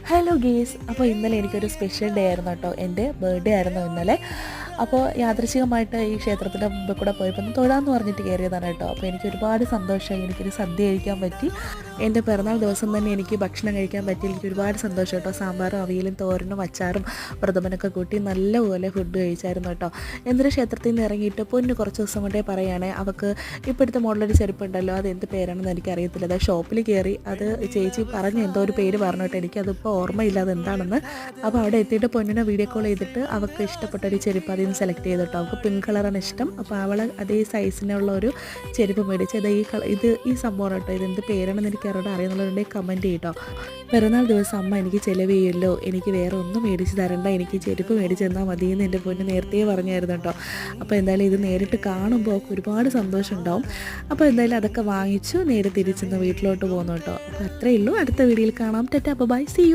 Hello guys, അപ്പോൾ ഇന്നലെ എനിക്കൊരു സ്പെഷ്യൽ ഡേ ആയിരുന്നു കേട്ടോ. എൻ്റെ ബർത്ത്ഡേ ആയിരുന്നു ഇന്നലെ. അപ്പോൾ യാദൃശ്ചികമായിട്ട് ഈ ക്ഷേത്രത്തിൻ്റെ മുമ്പിൽ കൂടെ പോയപ്പോൾ ഒന്ന് തൊഴാമെന്ന് പറഞ്ഞിട്ട് കയറിയതാണ് കേട്ടോ. അപ്പോൾ എനിക്ക് ഒരുപാട് സന്തോഷമായി. എനിക്കൊരു സദ്യ കഴിക്കാൻ പറ്റി. എൻ്റെ പിറന്നാൾ ദിവസം തന്നെ എനിക്ക് ഭക്ഷണം കഴിക്കാൻ പറ്റി. എനിക്ക് ഒരുപാട് സന്തോഷം കേട്ടോ. സാമ്പാറും അവിയലും തോരനും അച്ചാറും പ്രഥമനൊക്കെ കൂട്ടി നല്ലപോലെ ഫുഡ് കഴിച്ചായിരുന്നു കേട്ടോ. എന്നിട്ട് ക്ഷേത്രത്തിൽ നിന്ന് ഇറങ്ങിയിട്ട് പൊന്നു കുറച്ച് ദിവസം കൊണ്ടേ പറയുകയാണെ അവൾക്ക് ഇപ്പോഴത്തെ മോഡലൊരു ചെരുപ്പുണ്ടല്ലോ, അത് എന്ത് പേരാണെന്ന് എനിക്കറിയത്തില്ല. അത് ഷോപ്പിൽ കയറി അത് ചേച്ചി പറഞ്ഞ് എന്തോ ഒരു പേര് പറഞ്ഞു കേട്ടോ. എനിക്കതിപ്പോൾ ഓർമ്മയില്ല അതെന്താണെന്ന്. അപ്പോൾ അവിടെ എത്തിയിട്ട് പൊന്നിനെ വീഡിയോ കോൾ ചെയ്തിട്ട് അവൾക്ക് ഇഷ്ടപ്പെട്ട ഒരു ചെരുപ്പ് അതിൽ നിന്ന് സെലക്ട് ചെയ്തിട്ടോ. അവൾക്ക് പിങ്ക് കളറാണ് ഇഷ്ടം. അപ്പോൾ അവൾ അതേ സൈസിനുള്ള ഒരു ചെരുപ്പ് മേടിച്ച് ഇത് ഈ സംഭവം കേട്ടോ. ഇതെന്ത് പേരാണെന്ന് എനിക്ക് അവരോട് അറിയുന്നുള്ളവരുണ്ടെങ്കിൽ കമൻറ്റ് ചെയ്യട്ടോ. പിറന്നാൾ ദിവസം അമ്മ എനിക്ക് ചിലവ് ചെയ്യുമല്ലോ, എനിക്ക് വേറെ ഒന്നും മേടിച്ച് തരണ്ട, എനിക്ക് ചെരുപ്പ് മേടിച്ച് തന്നാൽ മതിയെന്ന് എൻ്റെ പൊന്ന് നേരത്തെ പറഞ്ഞായിരുന്നു കേട്ടോ. അപ്പോൾ എന്തായാലും ഇത് നേരിട്ട് കാണുമ്പോൾ അവൾക്ക് ഒരുപാട് സന്തോഷം ഉണ്ടാവും. അപ്പോൾ എന്തായാലും അതൊക്കെ വാങ്ങിച്ചു നേരെ തിരിച്ചെന്ന് വീട്ടിലോട്ട് പോകുന്നു കേട്ടോ. അപ്പോൾ അത്രയേ ഉള്ളൂ. അടുത്ത വീഡിയോയിൽ കാണാം. Ta ta, bye, see U.